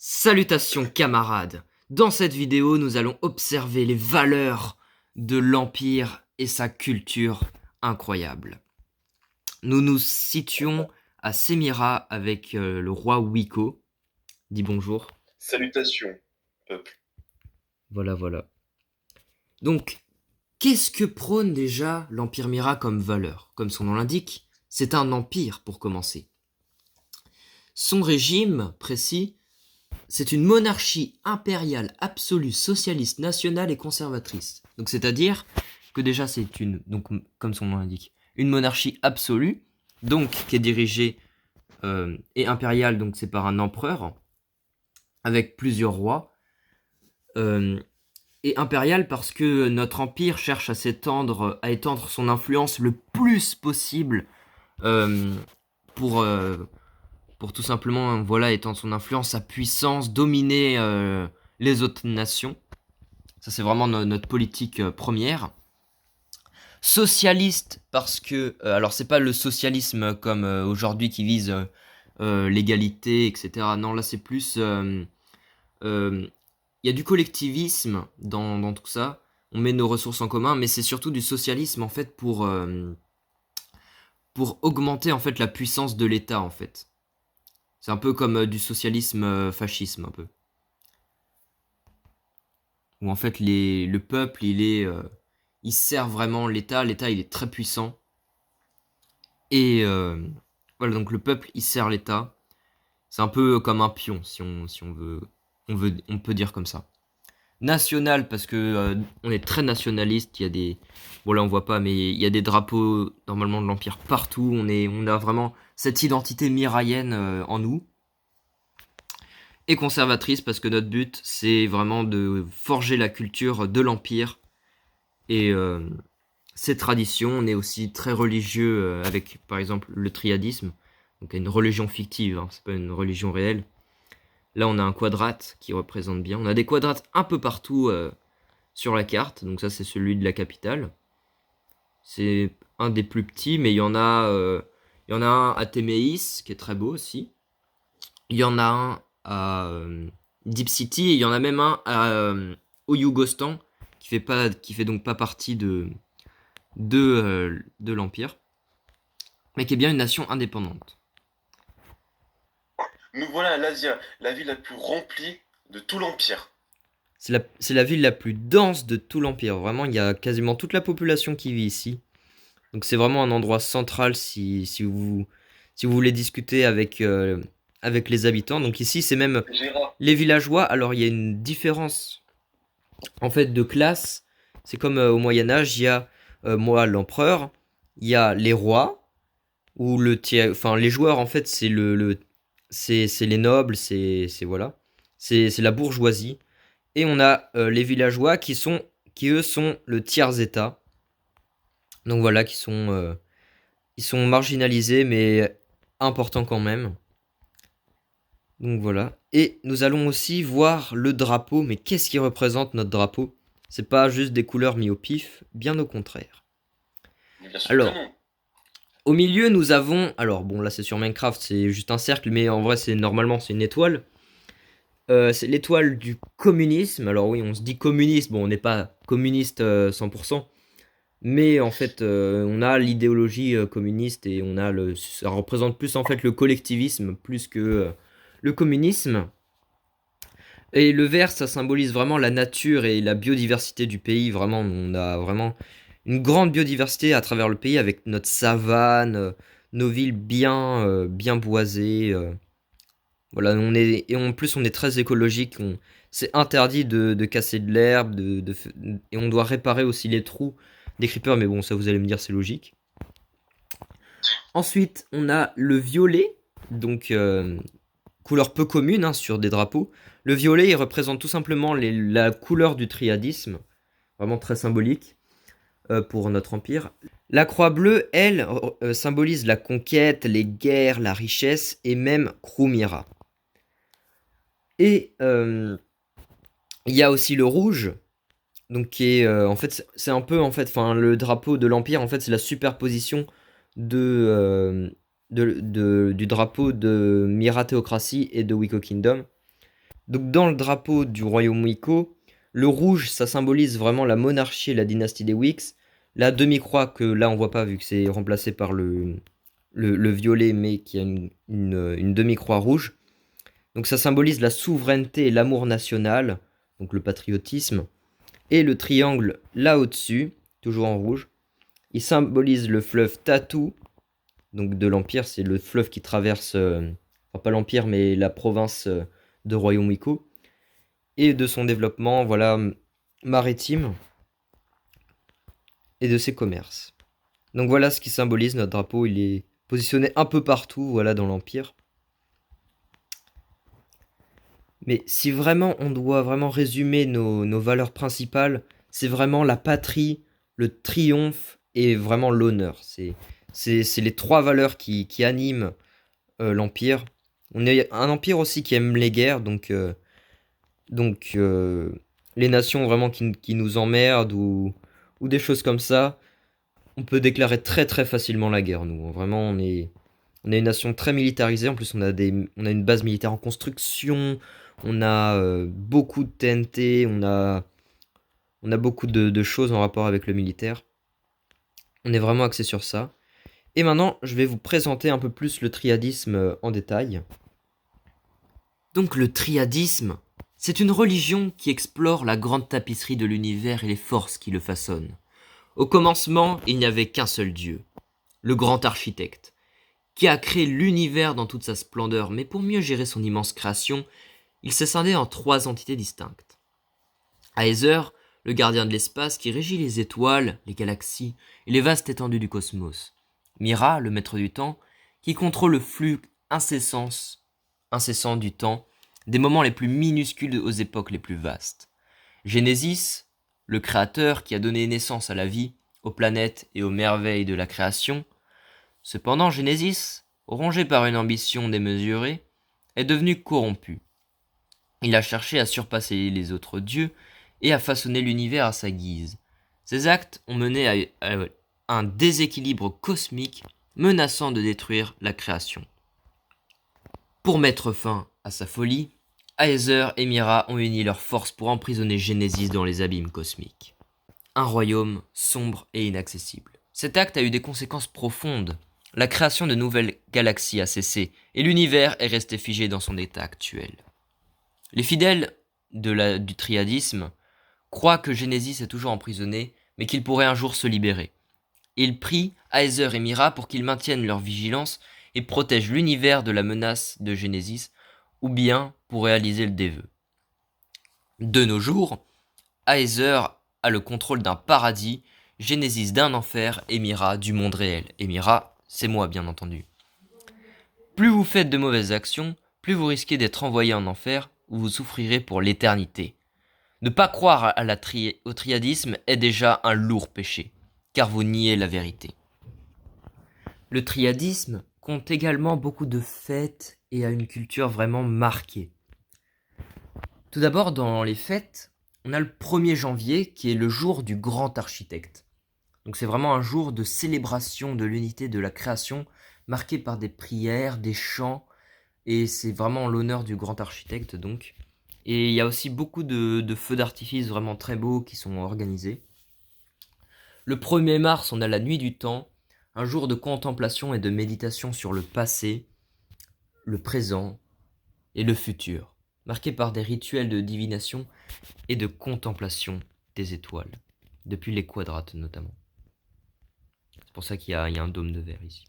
Salutations camarades. Dans cette vidéo, nous allons observer les valeurs de l'Empire et sa culture incroyable. Nous nous situons à Sémira avec le roi Wiko. Dis bonjour. Salutations, peuple. Voilà. Donc, qu'est-ce que prône déjà l'Empire Mira comme valeur? Comme son nom l'indique, c'est un empire pour commencer. Son régime précis, c'est une monarchie impériale absolue, socialiste, nationale et conservatrice. Donc c'est-à-dire que déjà c'est donc comme son nom l'indique, une monarchie absolue, donc qui est dirigée et impériale, donc c'est par un empereur avec plusieurs rois, et impériale parce que notre empire cherche à étendre son influence le plus possible euh, pour pour tout simplement voilà étendre son influence, sa puissance, dominer les autres nations. Ça c'est vraiment notre politique première. Socialiste parce que alors c'est pas le socialisme comme aujourd'hui qui vise l'égalité, etc. Non, là c'est plus il y a du collectivisme dans tout ça. On met nos ressources en commun, mais c'est surtout du socialisme en fait pour augmenter en fait la puissance de l'État en fait. C'est un peu comme du socialisme fascisme un peu. Où en fait le peuple il sert vraiment l'État. L'État il est très puissant. Et voilà, donc le peuple il sert l'État. C'est un peu comme un pion si on peut dire comme ça. National parce que on est très nationaliste. Il y a des, bon là on voit pas, mais il y a des drapeaux normalement de l'Empire partout. On a vraiment cette identité miraïenne en nous. Et conservatrice parce que notre but c'est vraiment de forger la culture de l'Empire et ses traditions. On est aussi très religieux avec par exemple le triadisme, donc une religion fictive, hein, c'est pas une religion réelle. Là on a un quadrate qui représente bien. On a des quadrates un peu partout sur la carte, donc ça c'est celui de la capitale. C'est un des plus petits, mais il y en a un à Téméis qui est très beau aussi. Il y en a un à Deep City et il y en a même un à Oyugostan qui fait donc pas partie de l'Empire, mais qui est bien une nation indépendante. Nous voilà à Lazia, la ville la plus remplie de tout l'Empire. C'est la ville la plus dense de tout l'Empire. Vraiment, il y a quasiment toute la population qui vit ici. Donc c'est vraiment un endroit central si vous voulez discuter avec les habitants. Donc ici, c'est même Gérard. les villageois. Alors il y a une différence en fait de classe. C'est comme au Moyen Âge, il y a moi l'empereur, il y a les rois ou enfin les joueurs en fait c'est c'est les nobles, c'est voilà, c'est la bourgeoisie et on a les villageois qui eux sont le tiers état. Donc voilà ils sont marginalisés mais importants quand même. Donc voilà. Et nous allons aussi voir le drapeau. Mais qu'est-ce qui représente notre drapeau? C'est pas juste des couleurs mis au pif, bien au contraire. Mais bien sûr que Alors, non. au milieu, nous avons. Alors, bon, là c'est sur Minecraft, c'est juste un cercle, mais en vrai, c'est une étoile. C'est l'étoile du communisme. Alors, oui, on se dit communiste. Bon, on n'est pas communiste 100%. Mais en fait, on a l'idéologie communiste et ça représente plus en fait le collectivisme plus que le communisme. Et le vert, ça symbolise vraiment la nature et la biodiversité du pays. Vraiment, on a vraiment une grande biodiversité à travers le pays avec notre savane, nos villes bien boisées. Voilà, et en plus, on est très écologique. C'est interdit de casser de l'herbe, et on doit réparer aussi les trous des creepers. Mais bon, ça, vous allez me dire, c'est logique. Ensuite, on a le violet, donc couleur peu commune hein, sur des drapeaux. Le violet, il représente tout simplement la couleur du triadisme, vraiment très symbolique pour notre empire. La croix bleue, elle, symbolise la conquête, les guerres, la richesse et même Krumira. Et il y a aussi le rouge, donc qui est en fait c'est un peu en fait, enfin le drapeau de l'empire en fait c'est la superposition de, du drapeau de Mira Théocratie et de Wiko Kingdom. Donc dans le drapeau du royaume Wicco, le rouge, ça symbolise vraiment la monarchie et la dynastie des Wicks. La demi-croix, que là on voit pas vu que c'est remplacé par le violet, mais qui a une demi-croix rouge. Donc ça symbolise la souveraineté et l'amour national, donc le patriotisme. Et le triangle là au-dessus, toujours en rouge, il symbolise le fleuve Tatou, donc de l'Empire, c'est le fleuve qui traverse, enfin pas l'Empire, mais la province de Royaume Wicco, et de son développement, voilà, maritime, et de ses commerces. Donc voilà ce qui symbolise notre drapeau, il est positionné un peu partout, voilà, dans l'Empire. Mais si vraiment on doit vraiment résumer nos valeurs principales, c'est vraiment la patrie, le triomphe et vraiment l'honneur. C'est les trois valeurs qui animent l'Empire. On est un empire aussi qui aime les guerres, donc les nations vraiment qui nous emmerdent ou des choses comme ça, on peut déclarer très très facilement la guerre, nous. Vraiment, on est une nation très militarisée. En plus, on a une base militaire en construction. On a beaucoup de TNT. On a beaucoup de choses en rapport avec le militaire. On est vraiment axé sur ça. Et maintenant, je vais vous présenter un peu plus le triadisme en détail. Donc le triadisme, c'est une religion qui explore la grande tapisserie de l'univers et les forces qui le façonnent. Au commencement, il n'y avait qu'un seul Dieu, le grand architecte, qui a créé l'univers dans toute sa splendeur, mais pour mieux gérer son immense création, il s'est scindé en trois entités distinctes. Aether, le gardien de l'espace qui régit les étoiles, les galaxies et les vastes étendues du cosmos. Mira, le maître du temps, qui contrôle le flux incessant du temps, des moments les plus minuscules aux époques les plus vastes. Genesis, le créateur qui a donné naissance à la vie, aux planètes et aux merveilles de la création. Cependant, Genesis, rongé par une ambition démesurée, est devenu corrompu. Il a cherché à surpasser les autres dieux et à façonner l'univers à sa guise. Ses actes ont mené à un déséquilibre cosmique menaçant de détruire la création. Pour mettre fin à sa folie, Aether et Mira ont uni leurs forces pour emprisonner Genesis dans les abîmes cosmiques. Un royaume sombre et inaccessible. Cet acte a eu des conséquences profondes. La création de nouvelles galaxies a cessé et l'univers est resté figé dans son état actuel. Les fidèles du triadisme croient que Genesis est toujours emprisonné, mais qu'il pourrait un jour se libérer. Ils prient Aether et Mira pour qu'ils maintiennent leur vigilance et protègent l'univers de la menace de Genesis, ou bien pour réaliser le dévœu. De nos jours, Aether a le contrôle d'un paradis, Genesis d'un enfer et Mira du monde réel. Et Mira, c'est moi bien entendu. Plus vous faites de mauvaises actions, plus vous risquez d'être envoyé en enfer, où vous souffrirez pour l'éternité. Ne pas croire au triadisme est déjà un lourd péché, car vous niez la vérité. Le triadisme compte également beaucoup de fêtes et a une culture vraiment marquée. Tout d'abord, dans les fêtes, on a le 1er janvier qui est le jour du grand architecte. Donc c'est vraiment un jour de célébration de l'unité de la création, marqué par des prières, des chants, et c'est vraiment l'honneur du grand architecte donc. Et il y a aussi beaucoup de feux d'artifice vraiment très beaux qui sont organisés. Le 1er mars, on a la nuit du temps, un jour de contemplation et de méditation sur le passé, le présent et le futur, marqué par des rituels de divination et de contemplation des étoiles, depuis les quadrates notamment. C'est pour ça qu'il y a un dôme de verre ici.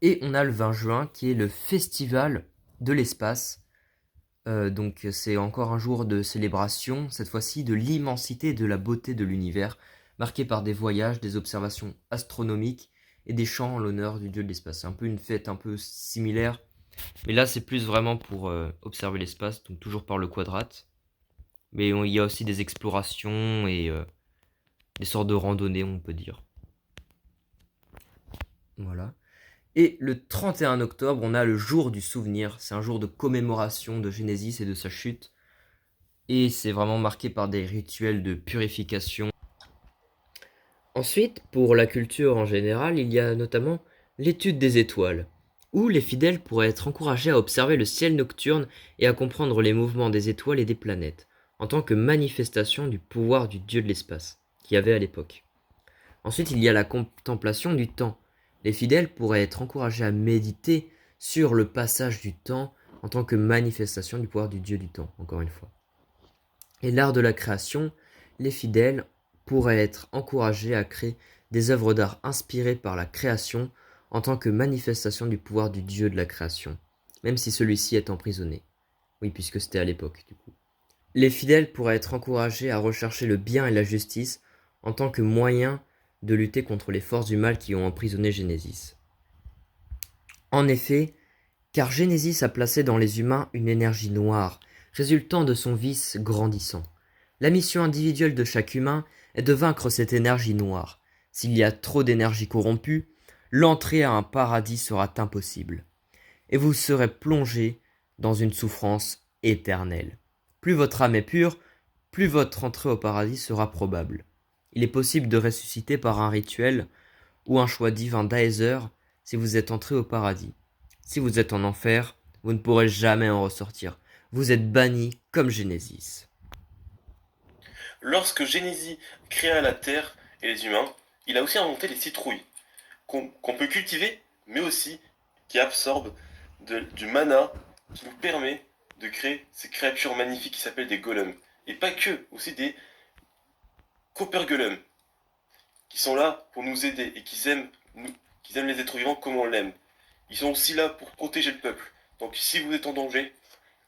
Et on a le 20 juin qui est le festival de l'espace. Donc c'est encore un jour de célébration, cette fois-ci de l'immensité et de la beauté de l'univers, marqué par des voyages, des observations astronomiques et des chants en l'honneur du dieu de l'espace. C'est un peu une fête un peu similaire, mais là c'est plus vraiment pour observer l'espace, donc toujours par le quadrate. Mais il y a aussi des explorations et des sortes de randonnées, on peut dire. Voilà. Et le 31 octobre, on a le jour du souvenir. C'est un jour de commémoration de Genesis et de sa chute. Et c'est vraiment marqué par des rituels de purification. Ensuite, pour la culture en général, il y a notamment l'étude des étoiles. Ou les fidèles pourraient être encouragés à observer le ciel nocturne et à comprendre les mouvements des étoiles et des planètes, en tant que manifestation du pouvoir du dieu de l'espace, qu'il y avait à l'époque. Ensuite, il y a la contemplation du temps. Les fidèles pourraient être encouragés à méditer sur le passage du temps en tant que manifestation du pouvoir du dieu du temps, encore une fois. Et l'art de la création, les fidèles pourraient être encouragés à créer des œuvres d'art inspirées par la création en tant que manifestation du pouvoir du dieu de la création, même si celui-ci est emprisonné. Oui, puisque c'était à l'époque, du coup. Les fidèles pourraient être encouragés à rechercher le bien et la justice en tant que moyen de lutter contre les forces du mal qui ont emprisonné Genesis. En effet, car Genesis a placé dans les humains une énergie noire, résultant de son vice grandissant. La mission individuelle de chaque humain est de vaincre cette énergie noire. S'il y a trop d'énergie corrompue, l'entrée à un paradis sera impossible, et vous serez plongé dans une souffrance éternelle. Plus votre âme est pure, plus votre entrée au paradis sera probable. Il est possible de ressusciter par un rituel ou un choix divin d'Aether si vous êtes entré au paradis. Si vous êtes en enfer, vous ne pourrez jamais en ressortir. Vous êtes banni comme Genesis. Lorsque Genesis créa la Terre et les humains, il a aussi inventé les citrouilles, qu'on peut cultiver, mais aussi qui absorbent du mana, qui nous permet de créer ces créatures magnifiques qui s'appellent des golems. Et pas que, aussi des copper golems, qui sont là pour nous aider et qui aiment les êtres vivants comme on l'aime. Ils sont aussi là pour protéger le peuple. Donc si vous êtes en danger,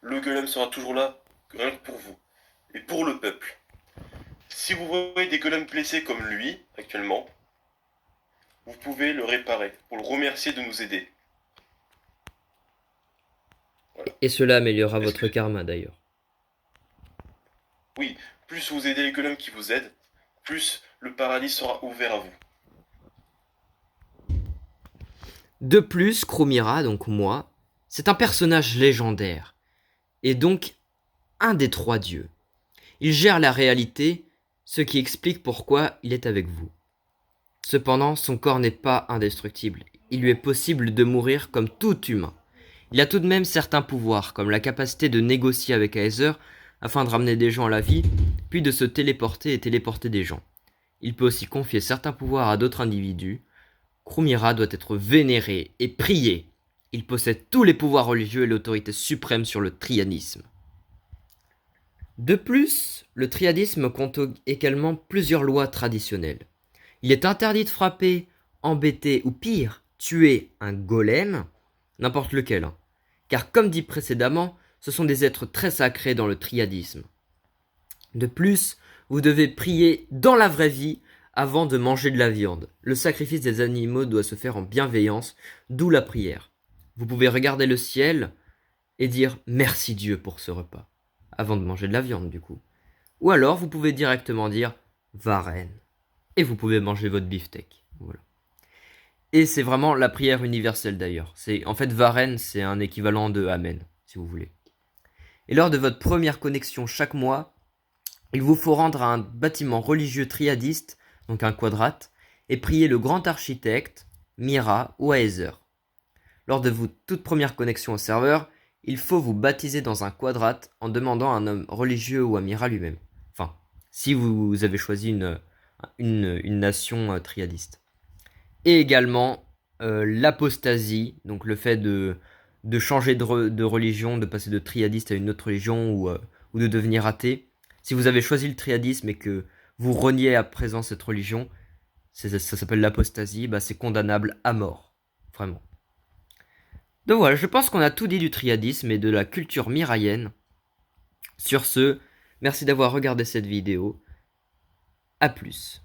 le golem sera toujours là, rien que pour vous. Et pour le peuple. Si vous voyez des golems blessés comme lui, actuellement, vous pouvez le réparer, pour le remercier de nous aider. Voilà. Et cela améliorera votre karma d'ailleurs. Oui, plus vous aidez les golems qui vous aident, plus le paradis sera ouvert à vous. De plus, Chromira, donc moi, c'est un personnage légendaire, et donc un des trois dieux. Il gère la réalité, ce qui explique pourquoi il est avec vous. Cependant, son corps n'est pas indestructible. Il lui est possible de mourir comme tout humain. Il a tout de même certains pouvoirs, comme la capacité de négocier avec Aether afin de ramener des gens à la vie, puis de se téléporter et téléporter des gens. Il peut aussi confier certains pouvoirs à d'autres individus. Chromira doit être vénéré et prié. Il possède tous les pouvoirs religieux et l'autorité suprême sur le triadisme. De plus, le triadisme compte également plusieurs lois traditionnelles. Il est interdit de frapper, embêter ou pire, tuer un golem, n'importe lequel, car comme dit précédemment, ce sont des êtres très sacrés dans le triadisme. De plus, vous devez prier dans la vraie vie avant de manger de la viande. Le sacrifice des animaux doit se faire en bienveillance, d'où la prière. Vous pouvez regarder le ciel et dire « Merci Dieu pour ce repas », avant de manger de la viande du coup. Ou alors vous pouvez directement dire « Varen » et vous pouvez manger votre beefsteak. Voilà. Et c'est vraiment la prière universelle d'ailleurs. En fait, Varen, c'est un équivalent de Amen, si vous voulez. Et lors de votre première connexion chaque mois, il vous faut rendre à un bâtiment religieux triadiste, donc un quadrate, et prier le grand architecte, Mira ou Aether. Lors de votre toute première connexion au serveur, il faut vous baptiser dans un quadrate en demandant à un homme religieux ou à Mira lui-même. Enfin, si vous avez choisi une nation triadiste. Et également l'apostasie, donc le fait de changer de religion, de passer de triadiste à une autre religion ou de devenir athée. Si vous avez choisi le triadisme et que vous reniez à présent cette religion, ça s'appelle l'apostasie, c'est condamnable à mort. Vraiment. Donc voilà, je pense qu'on a tout dit du triadisme et de la culture miraïenne. Sur ce, merci d'avoir regardé cette vidéo. A plus.